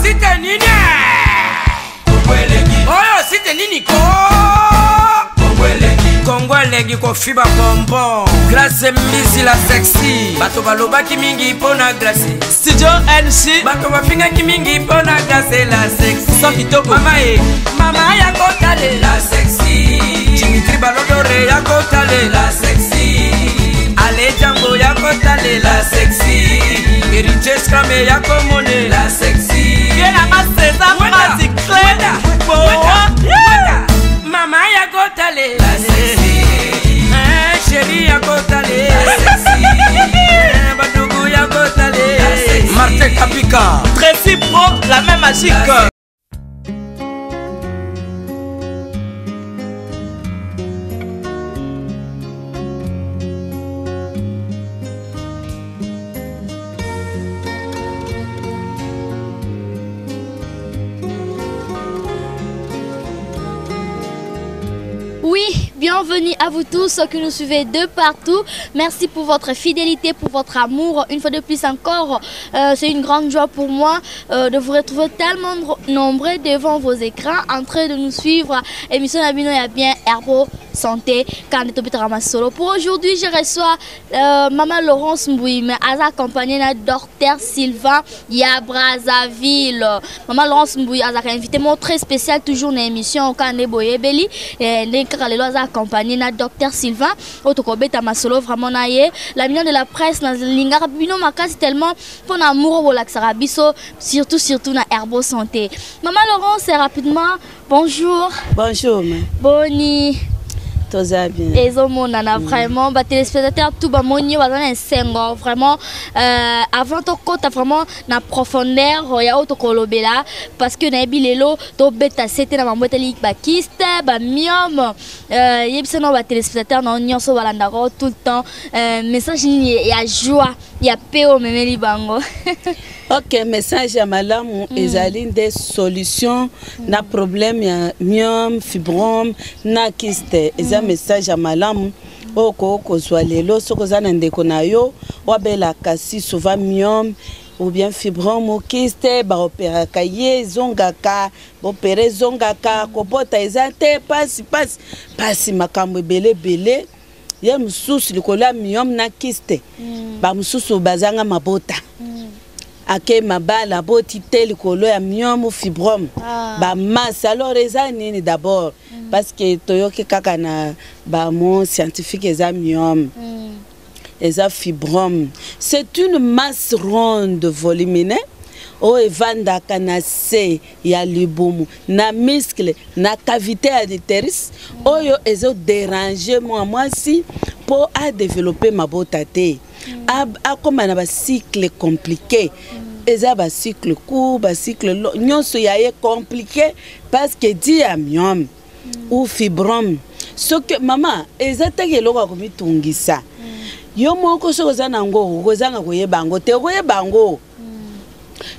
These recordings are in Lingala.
site nini oyo site nini ko Kongolegi ko fiba bonbon Glace misi la sexy Bato balobaki mingi pona glace Studio NC Bato bafingaki mingi pona glace la sexy Sans kitoko Mama ya kotale la sexy Dimitri Balodore ya kotale la sexy Ale Django ya kotale la sexy Eriche Scramé ya komone la sexy Yena ma César Magic Clé Mama ya kotale la sexy Chérie ya kotale la sexy Badougou ya kotale la sexy Martin Kapika Tracy Pro, la même magique Oui, bienvenue à vous tous qui nous suivez de partout. Merci pour votre fidélité, pour votre amour. Une fois de plus encore, c'est une grande joie pour moi de vous retrouver tellement nombreux devant vos écrans en train de nous suivre. Émission Nabino ya bien Herbo Santé, Solo. Pour aujourd'hui, je reçois Maman Laurence Mbouy, mais à accompagné de Dr Sylvain ya Brazzaville. Maman Laurence Mbouy a invité mon très spécial toujours dans l'émission au Kane Boyebeli. Lelo aza accompagné na Dr Sylvain otokobeta masolo vraiment na ye la minion de la presse na lingaka bino makasi tellement pour amour au laksara biso surtout na Herbo Santé. Maman Laurence rapidement bonjour. Bonjour. Boni. Toza bien. Et monana vraiment ba téléspectateurs tout ba moni bazana sengo vraiment avant to kota vraiment na profondeur ya otokolobela parce que na bilelo to beta c'était na mambo teli ba kiste ba myome yebisano ba téléspectateurs na nyonso balanda ko tout le temps message ya joie ya peo memeli bango. Ok, message à malamu ezali des solutions na problème ya myome fibrome na kiste eza message à malamu oko zwa lelo soko za na ndeko na yo wabela kasi souvent myome ou bien fibrome ou kiste ba opéra kaye zongaka opéré zongaka kobota ezate pasi makambo belé ya mususu likola myome na kiste ba mususu bazanga mabota ake mabala boti tel kolo ya myome fibrome ba masse alors eza nini d'abord parce que toyoki kaka na ba mot scientifique eza myome eza fibrome c'est une masse ronde volumineuse o evandaka na se ya libumu na muscle na cavité ya l'utérus oyo ezo déranger mwasi pour à développer mabota te a comme na ba cycle compliqué eza ba cycle court ba cycle long nyonso ya ye compliqué parce que dit à myome ou fibrome ce que maman eza te keloko ko mitungisa yo moko soko za nango ko zanga ko yebango te ko yebango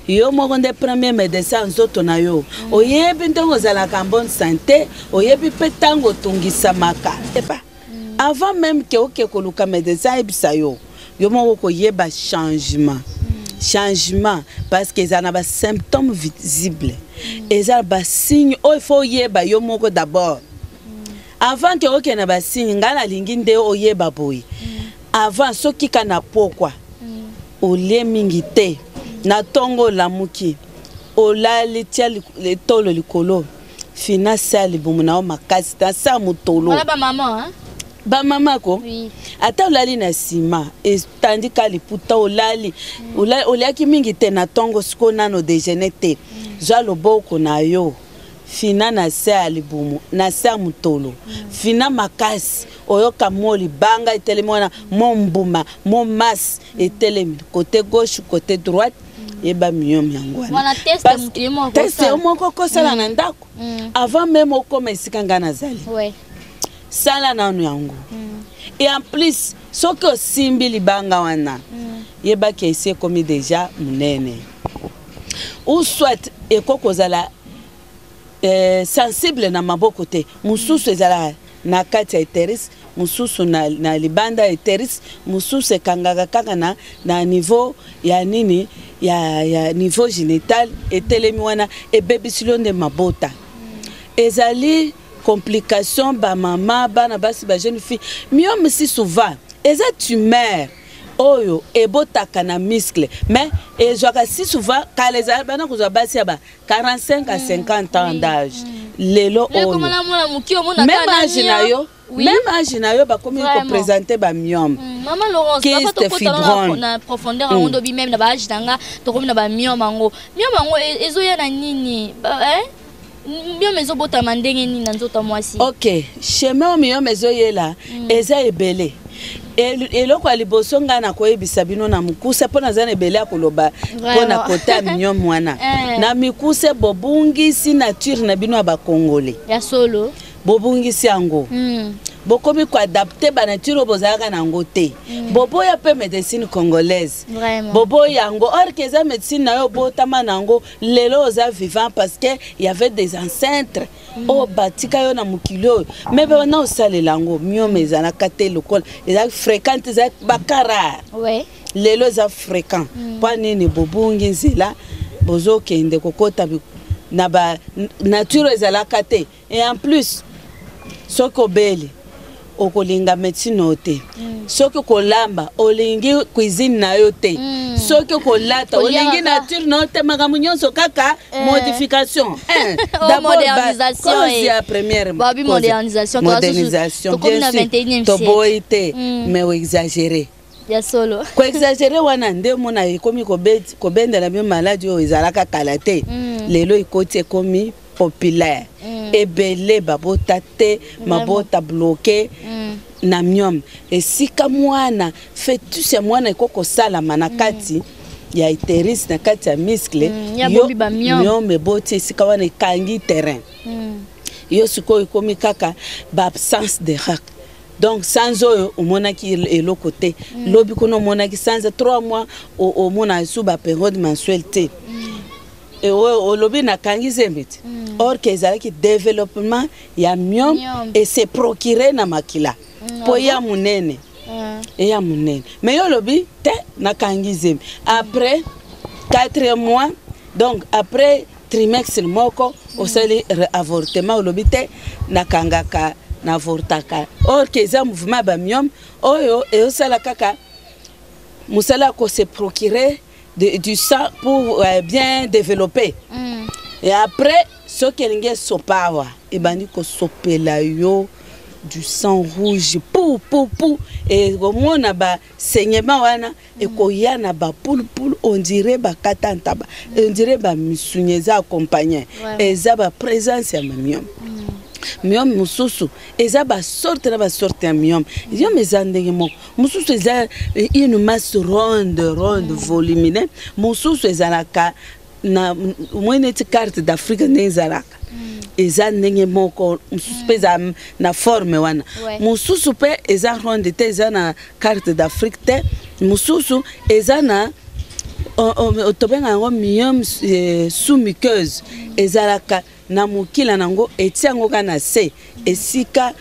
yo moko nde premier médecin nzoto na yo oyebi ntango zala ka bonne santé oyebi pe tango tungisa maka epa avant même que oke koluka médecin ebisa yo moko ko yeba changement parce que ça n'a pas symptômes visibles et ça ba signe il faut yeba yo moko d'abord avant que oke na ba signe ngala lingi nde oyeba boy avant soki kana pokwa olie mingi te na tongo lamuki olali tia le tolo likolo fina sali bomuna o makasi ta sa mutolo wala ba maman hein ba mama ko ata olali na sima etandika liputa olali oliaki mingi te na tongo siko nano déjeuner te zwa loboko na yo fina na se ya libumu na se ya mutolo fina makasi oyoka mo libanga etelemi wana mo mbuma mo masse etelemi côté gauche côté droite yeba myome yango wana teste moko kosala na ndako avant même okoma esika nga nazali sala nanu yango et en plus soki osimbi libanga wana yebaki esi ekomi déjà munene ou soit ekokozala sensible na maboko te mususu ezala na kati ya uterus mususu na libanda eteris mususu ekangaka kaka na niveau ya nini ya niveau génital etelemi wana ebebisi lo nde mabota ezali complication ba mama bana basi ba jeune fille myome si souvent eza tumeur oyo ebotaka na muscle mais ezwaka si souvent kaleza bana kozwa basi ya ba 45 à 50 ans d'âge lelo oyo même âge na yo bakomi ko présenter ba myome Maman Laurence, kyste fibrome na profondeur en obi même na ba âge danga to comme na ba myome mango ezoya na nini myome ezobota mandenge nini na nzota mwasi. OK, chemin myome ezoyela eza ebele eloko ya liboso nga na koyebisa bino na mukuse mpo naza na ebele ya koloba mpo na kota myome mwana na mikuse bobungisi nature na bino ya bakongole ya solo bobungisi yango bokomi koadapte banature oyo bozalaka nango te boboya mpe médecine congolaise boboya yango or ke eza médecine na yo botama nango lelo oza vivant parce que y avait des ancêtres oyo batika yo na mokili oyo me bana osalela yango myome ezalaka te lokola ezalaki fréquente ezalaki bakarare lelo eza fréquent mpo nini bobungi nzela bozokende kokota na ba nature ezalaka te et en plus soki obeli okolinga médecine o te soki kolamba olingi cuisine na yo te soki kolata olingi nature na yo te makambo nyonso kaka modification d'abord cause ya première modernisation bien sûr toboyi te mais oexagéré ya solo ko exagéré wana nde mona ekomi kobendela bio maladie oyo ezalaka kala te lelo ekoti ekomi populaire ebele babota te mabota bloqué na myome esika mwana fetus ya mwana ekokosalama na kati ya iteris na kati ya muscle yo myome boti esika wana ekangi terrain yo sikoyo ekomi kaka baabsence de règle donc sans oyo omonaki eloko te lobi kuna omonaki sans 3 mois omona sous ba période mensuelle te olobi na kangi zembiti or que ezalaki développement ya myome et se procurer na makila po ya munene ya munene mais yo lobi te na kangi zembi après 4 mois donc après trimestre moko osali avortement olobi te na kangaka na avortaka or que eza mouvement ba myome oyo eosala kaka musala ko se procurer du sang pour bien développer et après ce qu'elle sopawa et bandi ko sopela yo du sang rouge pou et comme on a ba saignement wana et ko yana ba poul on dirait ba katanta ba on dirait ba misunyeza accompagné et za ba présence ya myome myome mususu eza ba sorte ya myome myome eza ndenge moko mususu eza une masse ronde volumineuse mususu ezalaka na mweneti carte d'Afrique nezalaka eza ndenge moko mususu pe eza na forme wana mususu pe eza ronde te eza na carte d'Afrique te mususu eza na otobenga yango myome sous-muqueuse ezalaka na mokila nango etiango kana se esika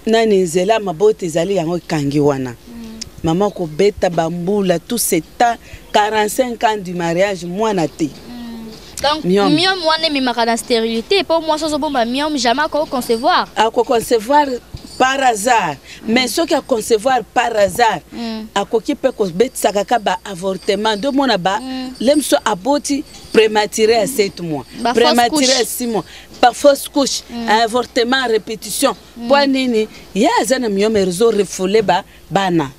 nani nzela mabote ezali yango ekangi wana maman ko beta bambula tout ce temps 45 ans du mariage mwana te donc myome wana memaka na stérilité pour moi sozo bomba myome jamais ko concevoir par hasard mais ce qui a concevoir par hasard akoki pe ko betisaka ka ba avortement de mona ba lemso aboti prématuré à 7 mois prématuré à 6 mois par fausse couche avortement à répétition pour nini ya zana myome rezo refoulé ba bana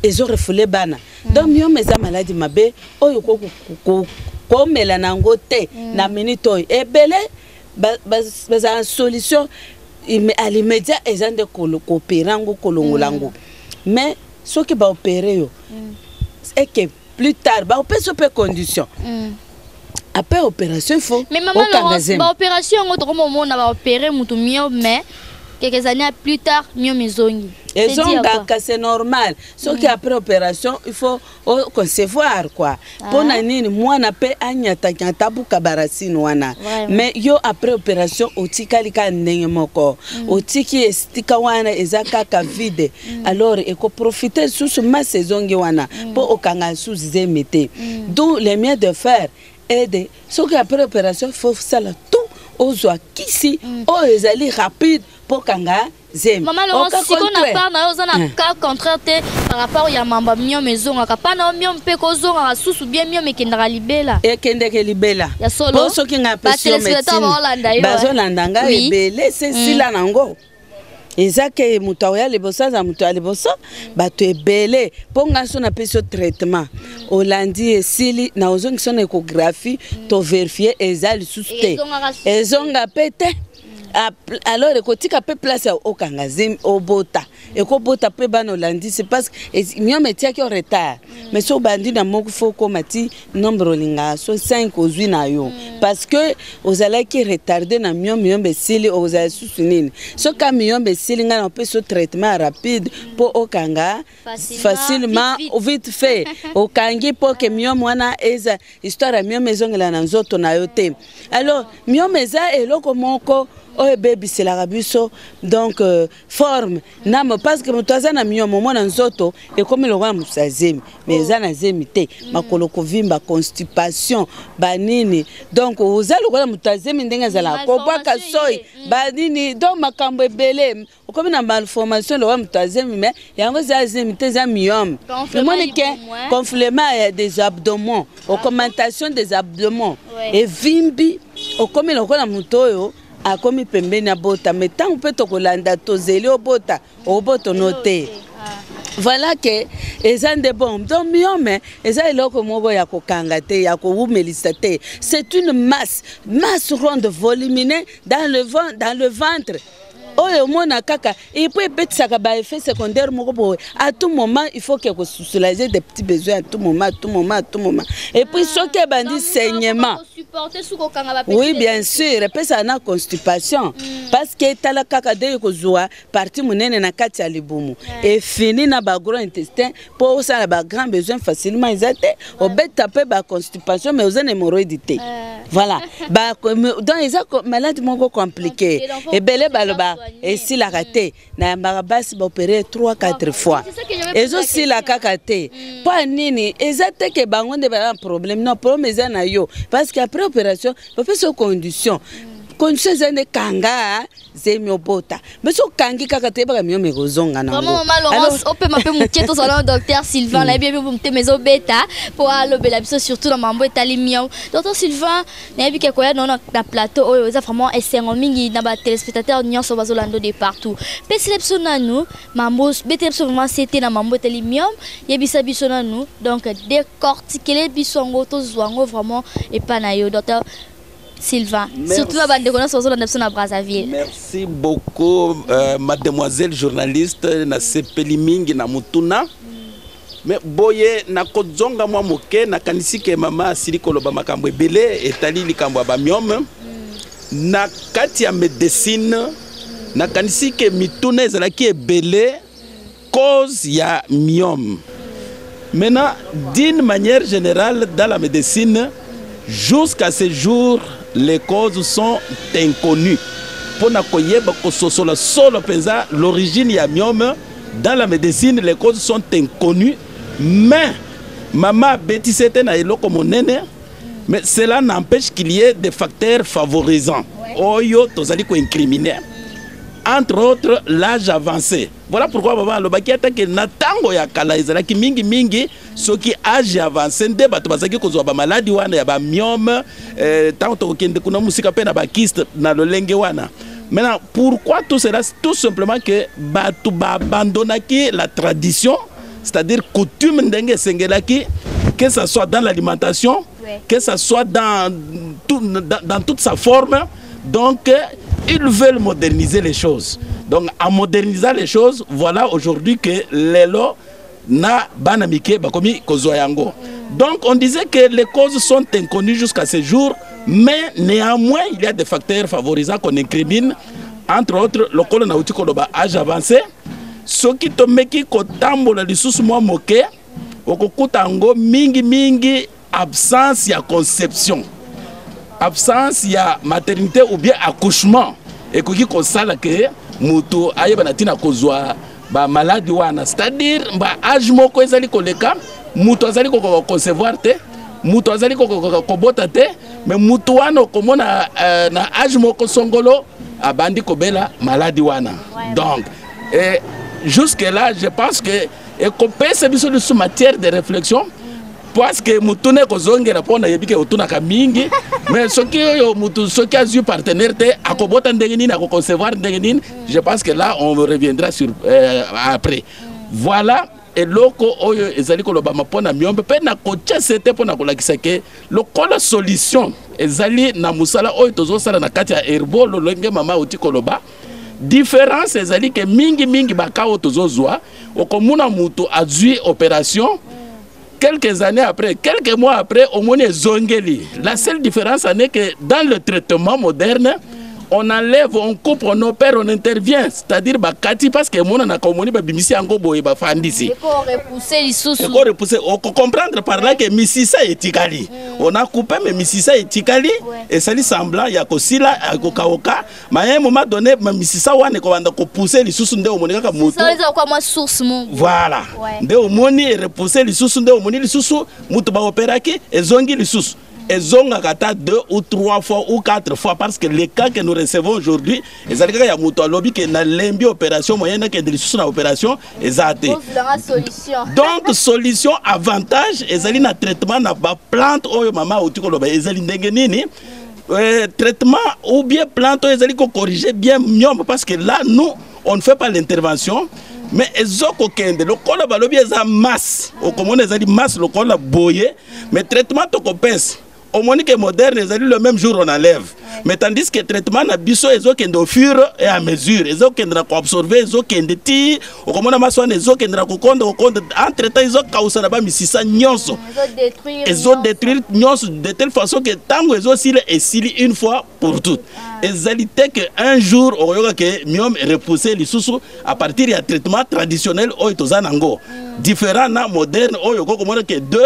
ezo refoulé bana donc myome eza maladie mabe oyo ko mela nango te na minute oyo ebele baza solution à l'immédiat ils ont de coopérango kolongolango mais ce qui va opérer yo et que plus tard ba opérer sur condition après opération il faut mais maman Laurence ba opération ngoto comme on a opérer mutu myome mais quelques années plus tard mieux maison. C'est normal. Sauf qu'après opération, il faut concevoir quoi. Pour nani moi na pe anyata nyata buka barasine wana. Mais yo après opération otika lika ndenge moko. Otiki estika wana ezaka ka vide. Alors eko profiter sous ma saison wana pour okanga sous zemete. D'où les miens de faire aider. Sauf qu'après opération, il faut ça tout aux oies qui ezali rapide pour kanga. Maman Laurence, si on a pas un cas contraire par rapport à mamba mio maison, a pas na mio mpe ko zonga a susu bien mio me kendra libela. E kendeke libela. Ya solo. Pour ceux qui n'a pas sur médecine. Bazo landanga ebele c'est sila nango. Ezake mutaoya lebosa za mutaoya lebosa bato ebele ponga so na peso traitement. Olandi esili na ozongi so na échographie to vérifier ezali suste. Ezonga pete. Alors ekotika pe place au kangazim au bota ekobota pe bano landi c'est parce que mio metia qui en retard mais so bandi na moko faut ko mati nombre linga so 5 ozwi na yo parce que ozala qui retardé na mio besili ozala susunini so ka mio besili nga na pe so traitement rapide pour okanga facilement vite fait okangi pour que mio mwana eza histoire mio maison la na nzoto na yo te alors mio meza eloko moko oh baby c'est la rabuso donc forme nam parce que mutaza na mio momo na nzoto et comme le roi musazemi mais za na zemi te makolo kovimba constipation banini donc ozalo kwa mutazemi ndenga zala ko baka soy banini donc makambo ebele comme na malformation le roi mutazemi mais yango za zemi te za miom le monde que conflement des abdomens augmentation des abdomens et vimbi comme le roi mutoyo a komi pembeni na bota mais tant peut to kolanda to zeli obota oboto noté voilà que ezande bon donc miome eza eloko moko ya kokanga te ya ko wumelisa te c'est une masse ronde volumineuse dans le ventre. Oyo mona kaka et puis petitsaka ba effet secondaire moko boye à tout moment il faut que soulager des petits besoins à tout moment et puis ce qui bandi saignement oui bien sûr et puis ça na constipation parce que tala kaka de ko zoa partie munene na kati ya libumu et fini na ba gros intestin pour ça ba grand besoin facilement izate obeta pe ba constipation mais aux hémorroïdes voilà ba dans les malades moko compliqué et belé baloba et si la raté na marabasi ba opérer 3-4 fois et aussi la kakate pas nini ezate que bango de ba problème non problème na yo parce qu'après opération ba fait sous condition zene kanga zemio bota mais so kangi kakate ba mio mekozonga na maman Laurence on peut m'appeler mon kieto salon docteur Sylvain la bien pour mezo beta pour alobela biso surtout dans mambo etali mio docteur Sylvain na bi ke koya non na plateau oyo za vraiment esengo mingi na ba téléspectateurs nyonso bazolando de partout peselepso na nous mambo betelepso vraiment c'était na mambo etali mio yebisa biso na nous donc décortiquer bisongo to zwango vraiment et pas na yo docteur Sylvain, surtout la bande de connaissances à Brazzaville. Merci beaucoup, mademoiselle journaliste, na Sepelimingi na Mutuna. Mais boye na kodzonga mwa moke na kanisi ke mama siliko loba makambo ebele etali likambo ba miom na kati ya médecine na kanisi ke mituna ezalaki ebele cause ya miom. Maintenant, d'une manière générale dans la médecine, jusqu'à ce jour, les causes sont inconnues. Pour l'origine y a myome, dans la médecine, les causes sont inconnues. Mais, maman Betty c'était na eloko monene, mais cela n'empêche qu'il y ait des facteurs favorisants. Oyo tozali ko incriminer. Entre autres, l'âge avancé. Voilà pourquoi maman le baki attaque na tango ya kala ezalaki mingi ce qui âge avancé nde bato bazaki kozwa ba maladie wana ya ba myome tango to kende kuna musika pe na ba kyste na lolenge wana. Maintenant, pourquoi tout cela? Tout simplement que bato ba abandonnaki la tradition, c'est-à-dire coutume ndenge sengelaki, que ça soit dans l'alimentation, que ça soit dans toute sa forme. Donc ils veulent moderniser les choses. Donc en modernisant les choses, voilà aujourd'hui que l'élo na banamike bakomi kozoyango. Donc on disait que les causes sont inconnues jusqu'à ce jour, mais néanmoins il y a des facteurs favorisants qu'on incrimine. entre autres lokola na uti koloba âge avancé soki tomeki kotambola lisusu mwa moke okokuta yango mingi absence ya conception, absence ya maternité ou bien accouchement ekoki kosala ke mutu ayeba na tina kozwa ba maladie wana, c'est-à-dire ba âge moko ezali koleka mutu azali ko concevoir te, mutu azali ko kobota te, mais mutu wana komona na âge moko songolo abandi kobela maladie wana. Donc jusque là je pense que ekopesa biso de matière de réflexion parce que mutune kozongera pona yebike otunaka mingi mais soki yo mutu soki azu partenaire te akobota ndenge nini akoconcevoir ndenge nini, je pense que là on reviendra sur après. Voilà eloko oyo ezali koloba mapona miombe pe na kocha sete pona kolakisa ke lokola solution ezali na musala oyo tozosala na kati ya herbo lolenge mama uti koloba. Différence ezali ke mingi bakao tozozwa okomuna mutu azui opération quelques années après, quelques mois après, au moins zongeli. La seule différence est que dans le traitement moderne, on enlève, on coupe, on opère, on intervient. C'est-à-dire bakati parce que mon a communi bimisi ango boye ba fandisi. Et pour repousser les sous. Et pour repousser, on comprendre par là que misisa est tikali. On a coupé mais misisa est tikali et ça lui semblant ya kosila kokaoka. Mais à un moment donné, misisa wane ko banda ko pousser les sous nde o monika ka mutu. Ça les a quoi moi source mon. Voilà. Nde o moni repousser les sous nde o moni les sous mutu ba opéraki et zongi les sous. Et zonga kata 2 ou 3 fois ou 4 fois parce que les cas que nous recevons aujourd'hui, les alika ya mutu lobby que na lembi opération moyenne que de sous na opération ezate. Donc solution avantage ezali na traitement na ba plante oyo mama otiko loba ezali ndenge nini traitement ou bien plante ezali ko corriger bien mieux parce que là nous on ne fait pas l'intervention. Mais ezoko kende lokola balobi eza masse okomona ezali masse lokola boye mais traitement tokopesa au monique moderne ezali le même jour on enlève mais tandis que traitement na biso ezokende au fur et à mesure ezokende na ko absorber ezokende ti okomona maswana ezokende na kokonda entre temps ezokausa na ba misisa nyonso détruire nyonso de telle façon que tango ezosile esili une fois pour toutes ezali te que un jour oyoka que miom repousser lisusu à partir ya traitement traditionnel oyo tozanango différent na moderne oyo kokomona que 2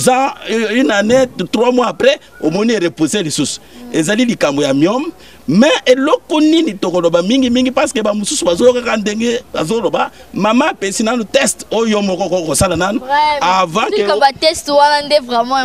ans, une année, 3 mois après, au moment de repousser les sous. Et ça dit likambo ya miom, mais eloko nini tokoloba mingi parce que ba mususu bazoka kandenge bazoloba mama pesina le test oyo moko ko sala nanu avant que comme test wana nde vraiment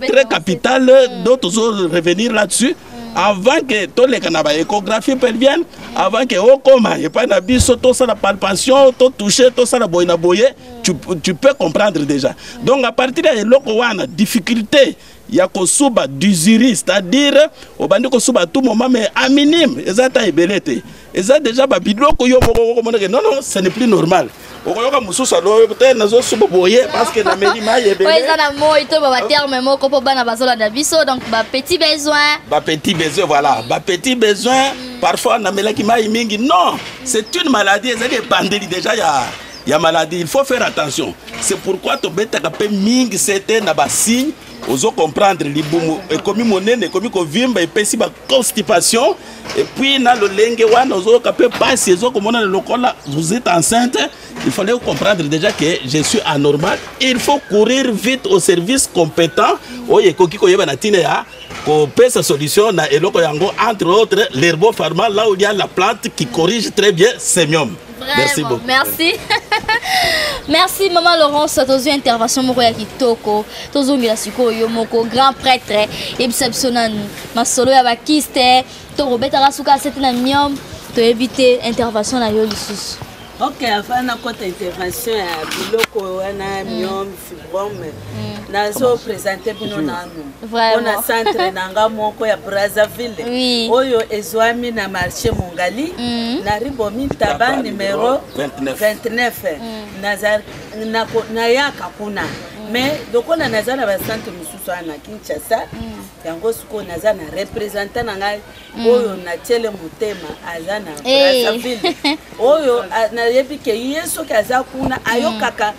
très capital d'autres revenir là-dessus. Avant que tous les canabas échographie pelvienne, avant que au coma et pas na biso tout ça la palpation, tout toucher, tout ça la boyna boye, tu peux comprendre déjà. Donc à partir de loko wana difficulté ya kosuba d'usuri, c'est-à-dire au bandi kosuba tout moment mais à minime, ezata ebelete. Eza déjà ba biloko yo moko ko non ce n'est plus normal. Okoyoka mususu alo peut-être nazo suba boye parce que na melima yebele. Ouais, ça na mo ito ba terme moko po bana bazola na biso donc ba petit besoin. Ba petit besoin voilà, ba petit besoin parfois na melaki mai mingi non, c'est une maladie, ezali bandeli déjà ya maladie, il faut faire attention. C'est pourquoi to betaka pe mingi c'était na ba signe ozo comprendre libumu ekomi monene ekomi ko vimba epesi ba constipation et puis na le lenge wana ozo kapé passe ezo komona le lokola vous êtes enceinte, il fallait comprendre déjà que je suis anormal, il faut courir vite au service compétent oye koki ko yeba na tine ya ko pesa solution na eloko yango entre autres l'herbo pharma là où il y a la plante qui corrige très bien sémium. Merci beaucoup. Merci. Merci maman Laurence tozo intervention moko ya kitoko tozo ngila sikoyo moko grand prêtre et bisabsonanu masolo ya bakiste to robeta rasuka setena miom to éviter intervention na yo lisusu. Ok, avant na kota intervention ya biloko wana miom fibrome nazo présenter bino nanu. On a centre nanga moko ya Brazzaville. Oyo ezwami na marché Mongali na ribomi taba numéro 29. Nazar na yaka kuna. Mais dokona nazana ba centre mususu na Kinshasa. Yango suko nazana représentant nanga oyo na tele mutema azana Brazzaville. Oyo na yebike yeso kaza kuna ayokaka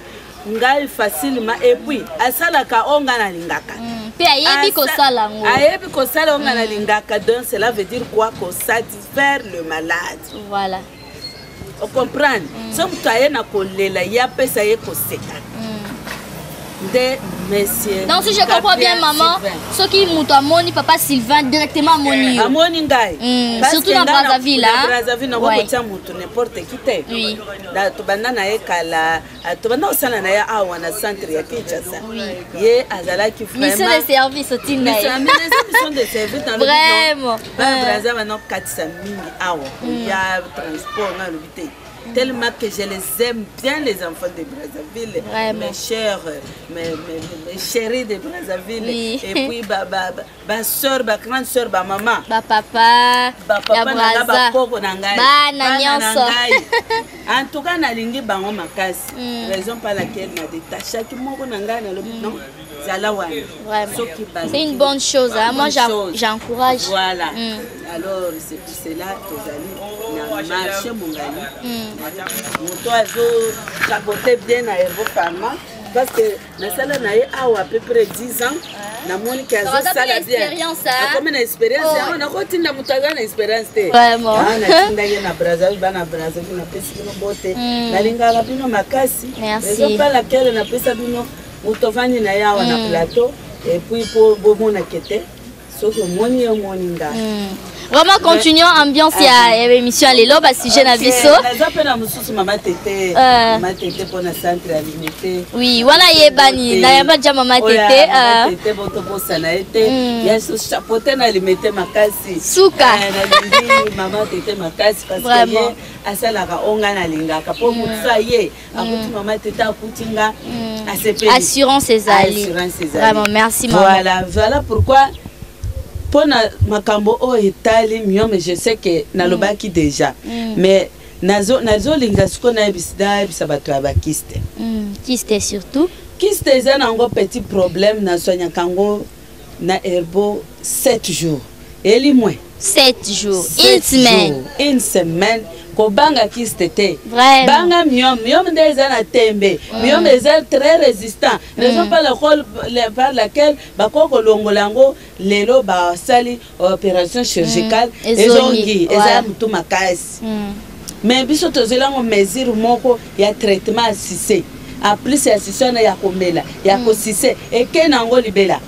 ngai facilement et puis asalaka onga na lingaka pe ayebi kosala ngo ayebi kosala onga na lingaka donc cela veut dire quoi qu'on satisfaire le malade voilà on comprend so mutu aye na kolela ye apesa ye koseka de monsieur donc si je comprends bien maman ce qui mutu amoni papa Sylvain directement amoni yo amoni ngai surtout dans Brazzaville hein Brazzaville na kotia mutu n'importe qui te oui da to banda na ye kala to banda osala na ye awa na centre ya Kinshasa ye azalaki vraiment mission de service au Tinda mission de service dans le vraiment Brazzaville na 400 000 awa ya transport na lobité tellement que je les aime bien les enfants de Brazzaville mes chers mes chéris de Brazzaville et puis ba soeur ba grande soeur ba maman ba papa ya Brazza ba koko na ngai bana nyonso en tout cas nalingi bango makasi raison par laquelle na détaché ki moko na ngai na lobi non zala wana c'est une bonne chose hein? Moi j'encourage voilà alors c'est pour cela tozali na marché mongali moto azo capoter bien à Herbo Pharma parce que na sala na ye awa à peu près 10 ans na moni ki azo sala bien comme une expérience on a kotinda mutaga na expérience te vraiment na tinda ye na Brazzaville bana Brazzaville na pesi no bote na linga rapino makasi raison par laquelle na pesa bino mutovani na ya wana plateau et puis pour bomona kete soki moni yo moninga vraiment continuons ambiance ya émission lelo ba sujet na biso nazapena mususu mama tete pour na centre ya limité oui wana yebani na yamba ja mama tete boto bosa na ete ya so chapeauté na limité makasi suka na lindi mama tete makasi parce que asalaka onga na lingaka po mutsa ye akuti mama tete akutinga assurance ezali vraiment merci maman voilà pourquoi pour makambo o etali mio mais je sais que nalobaki déjà mais nazo linga siko na ebisa bato ya bakiste kiste surtout kiste eza nango petit problème na sonya kango na Herbo 7 jours eli moins 7 jours une semaine kobanga kiste te banga miom nde eza na tembe miom eza très résistant raison par laquelle bakoko longolango lelo basali opération chirurgicale ezongi eza mutu makasi mais biso tozelango mesure moko ya traitement assisté en plus assisté ya komela ya kosise eke nango libela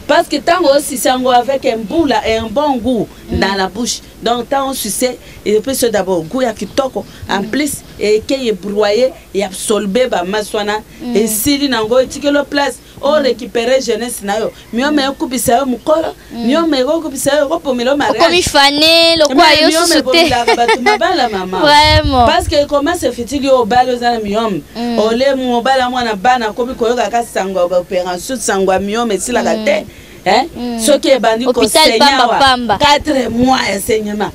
parce que tant aussi sango avec un boula et un bon goût dans la bouche donc tant on suce et puis c'est d'abord goût ya kitoko en plus eke ye broyer et absorber ba maswana et sili nango tikelo place o récupérer jeunesse na yo miome okubisa yo mukolo miome okubisa yo kopomelo mariage comme fane le quoi yo soute bala mama vraiment parce que comment se fait-il yo balo za miome ole mo bala mwana bana komi koyoka ka sangwa ba opération sangwa miome sila ka te ce qui est bandit conseiller 4 mois enseignement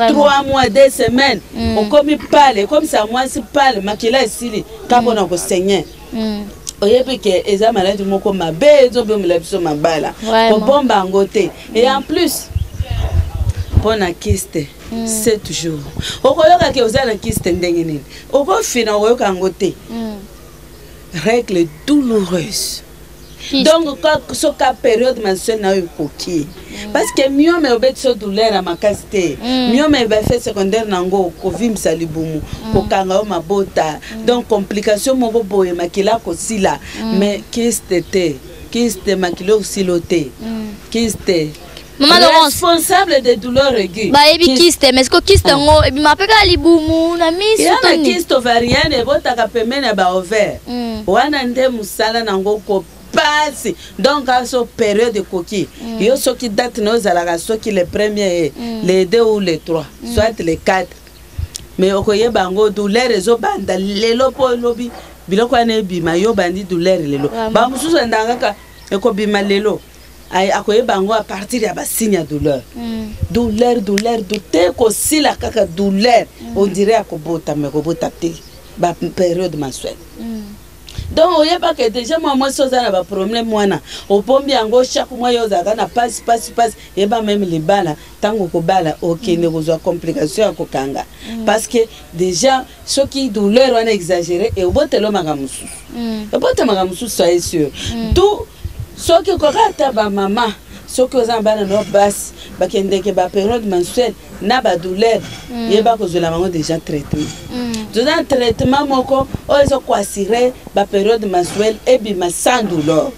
3 mois 2 semaines on comme parle comme ça moi si parle makila sili kabona ko seigneur oyebi ke eza maladi moko mabe ezobomela biso mabala kobomba yango te et en plus mpona kiste 7 jours okoyoka ke oza na kiste ndenge nini okofina okoyoka yango te règle douloureuse donc soka période mensuelle na yo ekoki parce que miome obeti so douleur ya makasi te miome baeffet secondaire nango kovimisa libumu kokanga yo mabota donc complication moko boye makila kosila mais kiste te kiste makila osilo te kiste Maman Laurence, responsable des douleurs aiguës. Bah ebi kiste, mais est-ce que kiste ngo ebi mapeka libumu na misu toni. Ya kiste ovarienne botaka pemene ba ovaire. Wana nde musala nango ko passe donc à cette période de coquille yo soki date nos alaka soki les premiers les 2 ou les 3 soit les 4 mais okoye bango douleur ezo banda lelo po lobi biloko ane bima yo bandi douleur lelo ba mususu ndanga eko bima lelo ay akoye bango à partir ya ba signe douleur douleur doute ko sila kaka douleur on dirait akobota mais kobota te ba période mensuelle donc oyeba que déjà moi soza na ba problème mwana opombi yango chaque mois yozaka na passe yeba même les bala tango ko bala okende kozwa complication ya kokanga parce que déjà ce qui douleur on exagéré et obotelo magamusu obotelo magamusu soyez sûr tout ce qui kokata ba maman ce que vous avez dans bas bakendeke ba période mensuelle na ba douleur yeba kozela mango déjà traitement dans un traitement moko ozo kwasire ba période mensuelle et bima sans douleur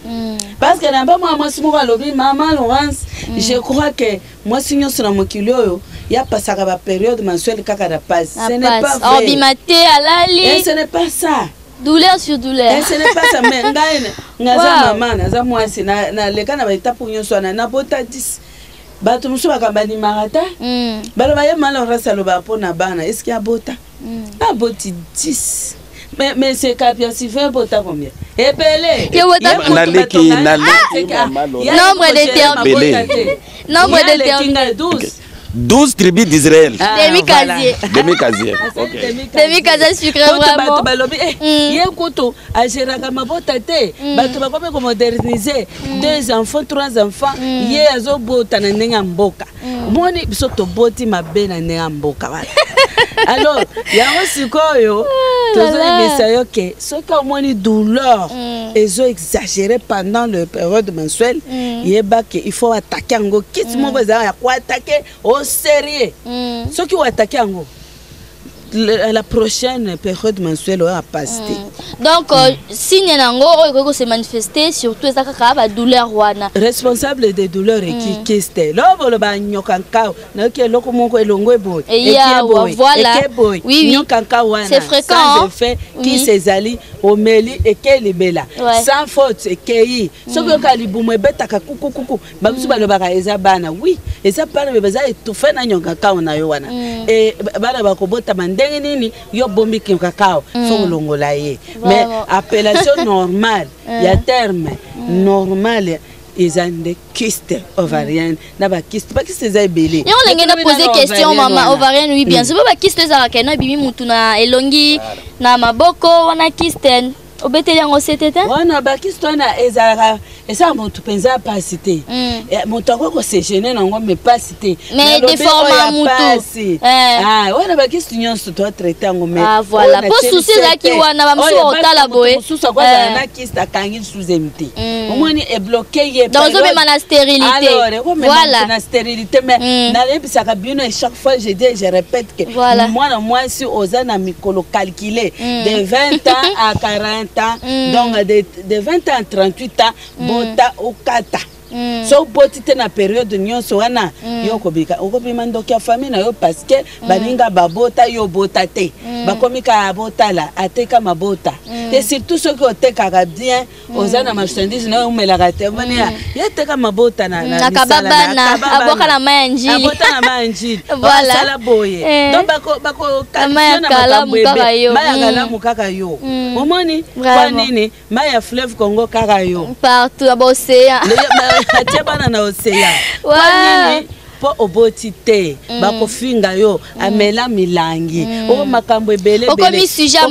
parce que na ba moi si moko lobi maman Laurence je crois que moi si nyo sona mokili oyo ya pasaka ba période mensuelle kaka da passe ce n'est pas vrai bimate alali et ce n'est pas ça. Douleur sur douleur. Et ce n'est pas ça, mais ngaza maman, ngaza mwasi na leka na baita punyo swana na bota 10. Bato musu bakambani marata. Balo baye malheureusement salo ba pona bana. Est-ce qu'il y a bota? Na boti 10. Mais c'est capia si fait bota combien? Et belé. Na leki nombre de termes. Nombre de termes 12. 12 tribus d'Israël. Demi-casier. Demi-casier. Demi-casier sucré vraiment. Yekuto, agéraka mabota te. Bato bakome ko moderniser 2 enfants, 3 enfants. Ye azo bota na nenga mboka. Moni biso to boti mabe na nenga mboka. Alors, yango sikoyo, tozo bisa yo ke, ce que moni douleur, ezo exagéré pendant le période mensuelle, yeba ke il faut attaquer ngo kit mo za ya kwa attaquer au sérieux. Ce qui va attaquer ngo la prochaine période mensuelle aura passé. Donc, si Nyanango se manifester, surtout ça va douleur wana. Responsable des douleurs et qui est là, le bagno cancao, que l'ocomonco et l'ongo boy. Et voilà. Oui, c'est fréquent. Sans effet, qui ses alliés, au meli et qu'elle est bella. Sans faute, et qui ce que Kaliboum est bête à coucou, Babsuba le bagaïza bana, oui, et ça parle de besoin et tout fait n'ayant cacao na yoana. Et Balabakobota nini yo bombi ki kakao fo longola ye mais appellation normale ya terme normal ezande kyste ovarienne na ba kyste pas kyste za belé et on ngena poser question maman ovarienne oui bien sûr ba kyste za kana bimi mutu na elongi na maboko wana kyste obeteli yango setete wana ba kyste na ezara esa mutu penza pas cité mutu ko se gêner nango mais pas cité mais des formes mutu wana ba kyste nyonso to traiter yango mais voilà pour souci za ki wana ba muso otala boye muso kwa na kyste kangi sous MT omoni est bloqué ye dans zo même la stérilité alors voilà na stérilité mais na lebisa ka bino et chaque fois je dis je répète que moi si ozana mikolo calculer de 20 ans à 40 ans donc de 20 ans à 38 ans bota okata so botite na période nyonso wana yo kobika okobima ndoki ya famille na yo parce que baninga babota yo bota te bakomika bota la ateka mabota et surtout ceux qui oteka bien ozana marchandise na umelaka te mani ya teka mabota na kababana aboka na manjili abota na manjili voilà sala boye donc bako kalisiona makambo ebe maya kalamu kaka yo omoni kwa nini maya fleuve Congo kaka yo partout abosea atia bana na océan kwa nini po oboti te bako finga yo amela milangi o makambo ebele bele okomi sujet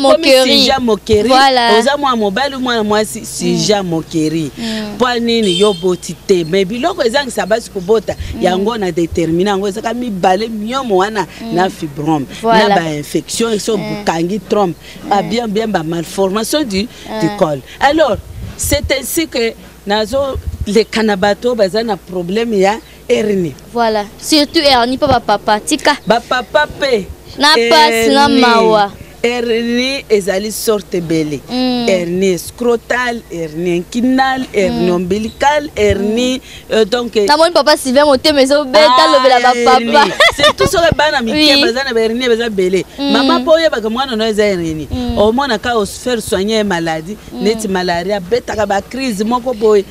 moquerie voilà oza mwa mobile mwana mwasi sujet moquerie po nini yo boti te mais biloko ezangisa basi kubota yango na déterminer yango ezaka mibale myomo wana na fibrome na ba infection so bukangi trompe bien ba malformation du col. Alors c'est ainsi que nazo les canabato bazana problème ya hernie. Voilà, surtout hernie papa tika ba papa pe na passe na mawa hernie ezali sorte belé hernie scrotale hernie inguinale hernie ombilicale hernie donc na mon papa Sylvain moté mais au beta lobela ba papa c'est tout ça bana mike bazana ba hernie baza belé maman poye ba mwana no eza hernie au mona ka os faire soigner maladie net malaria beta ka ba crise moko boy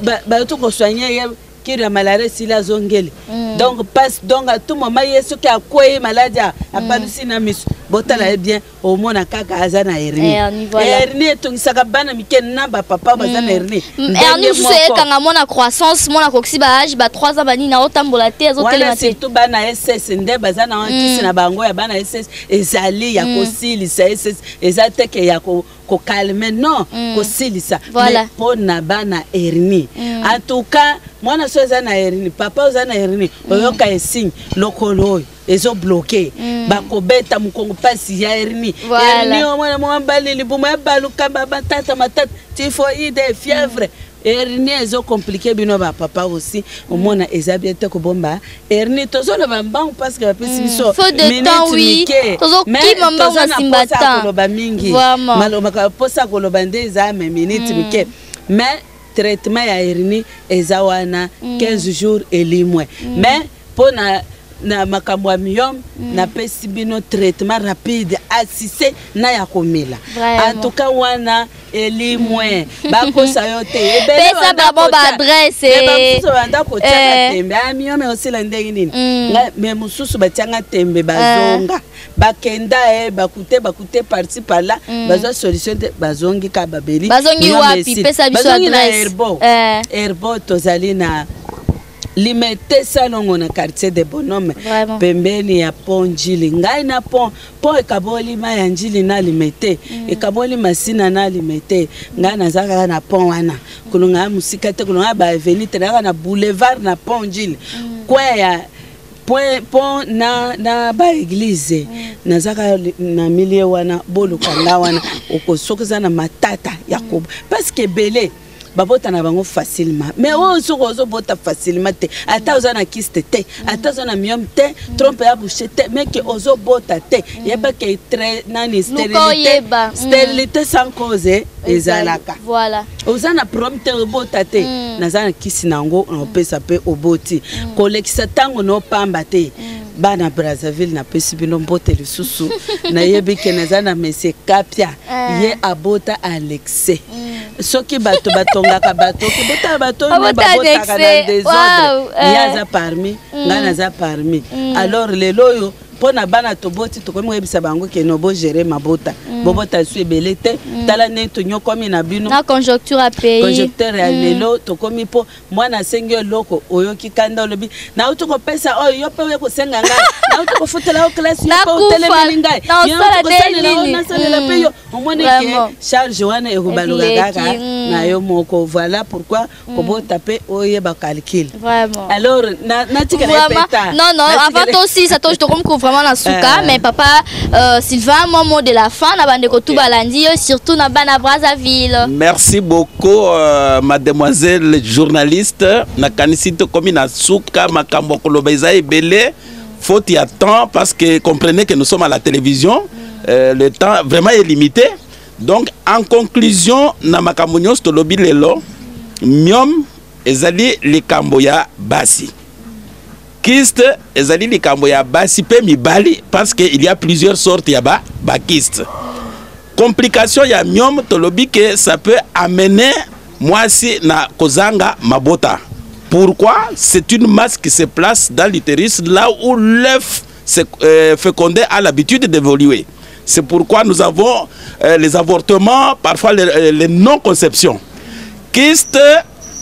ba to ko soigner qui a malaria si la zongeli donc passe donc à tout moment yesu qui a quoi maladie a pas de sinamis botala est bien au moins à kaka azana hernie hernie to saka bana miken namba papa bazana hernie hernie sous quand mon croissance mon coxi ba âge ba 3 ans bani na otambola te azotele mate surtout bana SS nde bazana kisi na bango ya bana SS ezali ya kosilisa SS ezate ke ya ko calmer non kosilisa mais pour na bana hernie en tout cas mwana so ezana hernie papa ozana hernie oyoka esigne lokolo ezo bloqué bakobeta mukongo pasi ya hernie hernie omwana mwambali libumu ya baluka batata matata typhoïde fièvre hernie ezo compliqué bino ba papa aussi omona ezabiete ko bomba hernie tozolo bambangu parce que bapesi biso faut de temps oui tozo ki mambangu simbata koloba mingi maloma posa koloba ndeza me minute mike mais traitement ya hernie ezawana 15 jours elimwe mais pona na makambo ya myome na pesi bino traitement rapide assisté na ya komela en tout cas wana elimwe bakosa yo te pesa babo ba adresse bakosa banda ko tanga tembe myome osila ndenge nini mais mususu batianga tembe bazonga bakenda bakute parti par là bazo solution te bazongi ka babeli bazongi wapi pesa biso adresse herbo tozali na limité salongo na quartier de Bonhomme pembeni ya pont Njili ngai na pont ekaboli ma ya Njili na limité ekaboli masina na limité ngai nazaka na pont wana kulunga musika te kulunga ba avenue te na boulevard na pont Njili kwa ya pont na ba église nazaka na milieu wana boluka nga wana okosokoza na matata yakobo parce que belé babota na bango facilement mais ozo bota facilement te ata ozana kiste te ata ozana myome te trompe ya bouche te mais que ozo bota te yeba ke très nani stérilité sans cause ezalaka voilà ozana prompte bota te nazana kisi nango on pesa pe oboti kolekisa tango no pamba te bana Brazzaville na pesi bino mbote lisusu na yebi ke nazana monsieur Kapia ye abota Alexé soki bato batongaka bato ki bota bato ni babota na désordre yaza parmi ngana za parmi alors lelo yo pona bana toboti tokomi yebisa bango ke no bo gérer mabota bobota su ebele te tala ne to nyokomi na bino na conjoncture a pays conjoncture ya lelo tokomi po mwana sengi loko oyoki kanda lobi na utu ko pesa oyo yo pe ko senga nga na utu ko futela o classe yo pe telemeli ngai yo ko sala na sala pe yo omone ke charge wana e rubaluga gaga na yo moko voilà pourquoi ko bota pe oye ba calcul vraiment alors na tika na peta non avant aussi ça to comme vraiment na suka mais papa Sylvain moment de la fin na bande ko tout balandi surtout na bana Brazzaville. Merci beaucoup mademoiselle journaliste na kanisito komi na suka makambo koloba eza ebele faute ya temps parce que comprenez que nous sommes à la télévision le temps vraiment est limité donc en conclusion na makambo nyos to lobi lelo myom ezali likambo ya basi kyste ezali likambo ya basi pe mibali parce que il y a plusieurs sortes ya ba kyste. Complication ya myom tolobi que ça peut amener mwasi na kozanga mabota. Pourquoi? C'est une masse qui se place dans l'utérus là où l'œuf fécondé a l'habitude d'évoluer. C'est pourquoi nous avons les avortements, parfois les non-conceptions. Kyste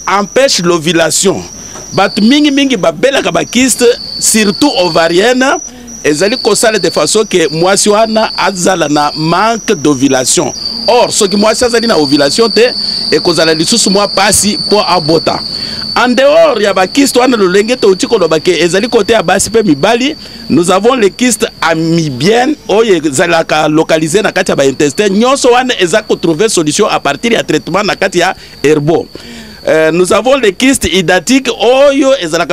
empêche l'ovulation. Bat mingi babela kaba kyste surtout ovarienne ezali kosala de façon que mwasi wana azala na manque d'ovulation. Or ce qui mwasi azali na ovulation te e kozala lisusu mwa pasi po abota. En dehors ya ba kyste wana lolenge to utiko loba ke ezali côté ya basi pe mibali, nous avons les kystes amibiennes oye ezala ka localiser na kati ya ba intestin nyonso wana ezako trouver solution à partir ya traitement na kati ya herbo. Nous avons les kystes hydatiques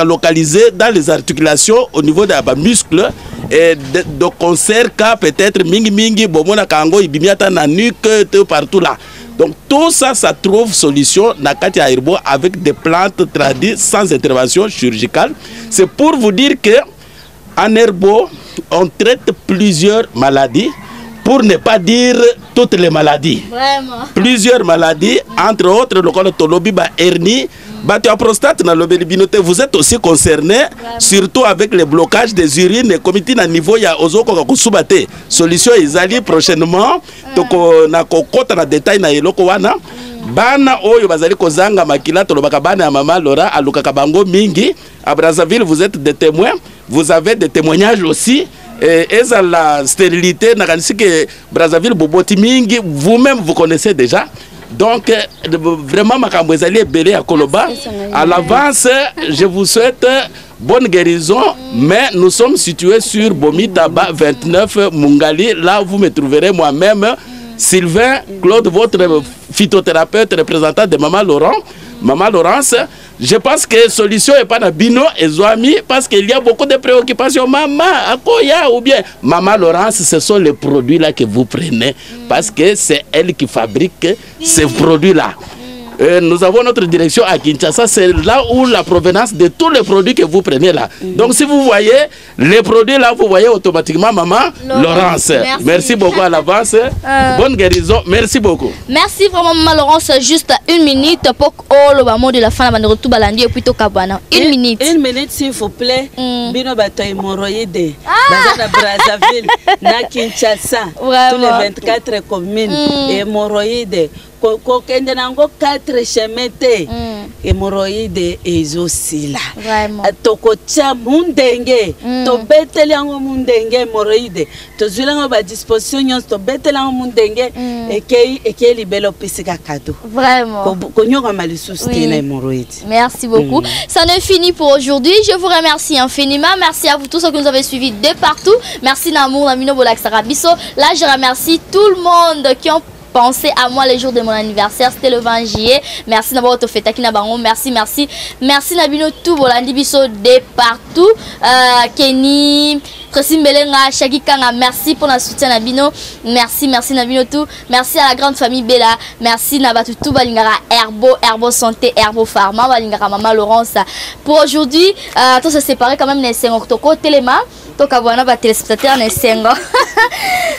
localisés dans les articulations au niveau des muscles et de concert peut-être mingi bomona kango ibimiata na nuque partout là. Donc tout ça, ça trouve solution na katia herbo avec des plantes traduites sans intervention chirurgicale. C'est pour vous dire que en herbo on traite plusieurs maladies. pour ne pas dire toutes les maladies. Vraiment. Plusieurs maladies, entre autres, le col tolobi, hernie, prostate, vous êtes aussi concerné, surtout avec le blocage des urines. Comité na niveau ya ozoko kusubate. Solution izali prochainement. Toko na kokota na détail na eloko wana. Bana oyo bazali kozanga makila tolobaka bana ya mama Laura alukaka bango mingi. À Brazzaville, vous êtes des témoins. Vous avez des témoignages aussi. Et la stérilité, Brazzaville, Boboti Mingi, vous-même vous connaissez déjà. Donc, vraiment, Makambo Ezali Belé à Koloba. À l'avance, je vous souhaite bonne guérison. Mais nous sommes situés sur Bomi Taba 29 Mungali. Là, vous me trouverez moi-même, Sylvain Claude, votre phytothérapeute, représentant de Maman Laurent. Maman Laurence, je pense que solution n'est pas dans Bino et Zoami parce qu'il y a beaucoup de préoccupations. Maman, Akoya ou bien Maman Laurence, ce sont les produits là que vous prenez parce que c'est elle qui fabrique ces produits-là. Nous avons notre direction à Kinshasa, c'est là où la provenance de tous les produits que vous prenez là. Donc si vous voyez les produits là, vous voyez automatiquement Maman Laurence. Merci beaucoup à l'avance. Bonne guérison, merci beaucoup. Merci vraiment Maman Laurence, juste une minute pour le mot de la fin de retour balandi et puis Kabana. Une minute. Une minute s'il vous plaît. Bino bato hémorroïde. Bazana Brazzaville, na Kinshasa. Tous les 24 communes hémorroïdes. Kokende nango 4 chemete hémorroïde ezosila tokotia mundenge to beteli yango mundenge hémorroïde tozulanga ba disposition nyonso to beteli yango mundenge ekei libelo pisika cadeau vraiment konyoka malisusu na hémorroïde. Merci beaucoup. Ça ne finit pour aujourd'hui. Je vous remercie infiniment. Merci à vous tous ceux qui nous avez suivis de partout. Merci Namour Namino Bolaksarabiso. Là je remercie tout le monde qui ont pensez à moi les jours de mon anniversaire, c'était le 20 juillet. Merci d'avoir été fait à Bango. Merci Nabino tout Bolandi Biso de partout. Kenny, Tracy Belenga, Shaki Kanga, merci pour notre soutien Nabino. Merci Nabino tout. Merci à la grande famille Bella. Merci Nabatu tout Balingara Herbo Santé, Herbo Pharma, Balingara Maman Laurence. Pour aujourd'hui, tout se séparer quand même les Octoco Téléma.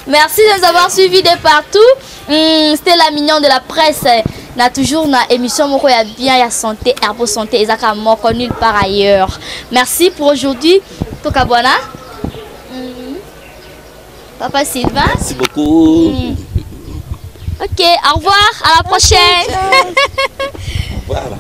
Merci de nous avoir suivis de partout. C'était la mignon de la presse. On a toujours une émission où il y a bien la santé, Herbo Santé, exactement nulle part ailleurs. Merci pour aujourd'hui. Tokabwana. Papa Sylvain. Merci beaucoup. Ok, au revoir, à la prochaine. Voilà.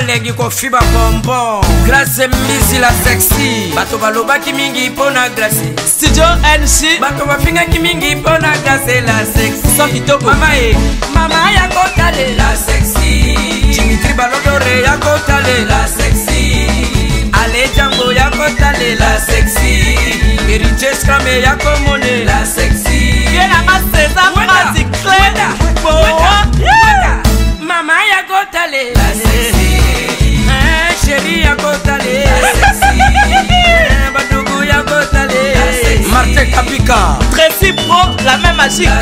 Legi ko fiba bonbon glace mbizi la sexy bato balobaki mingi pona glace Studio NC bato bafingaki mingi pona glace la sexy so kitoko mama ya kotale la sexy Dimitri Balodore ya kotale la sexy Ale Django ya kotale la sexy Eriches Krame ya komone la sexy Yena maseza mazi kleda mama ya kotale la sexy chérie ya kotale Badougou ya kotale Martin Kapika Tracy Pro la même magique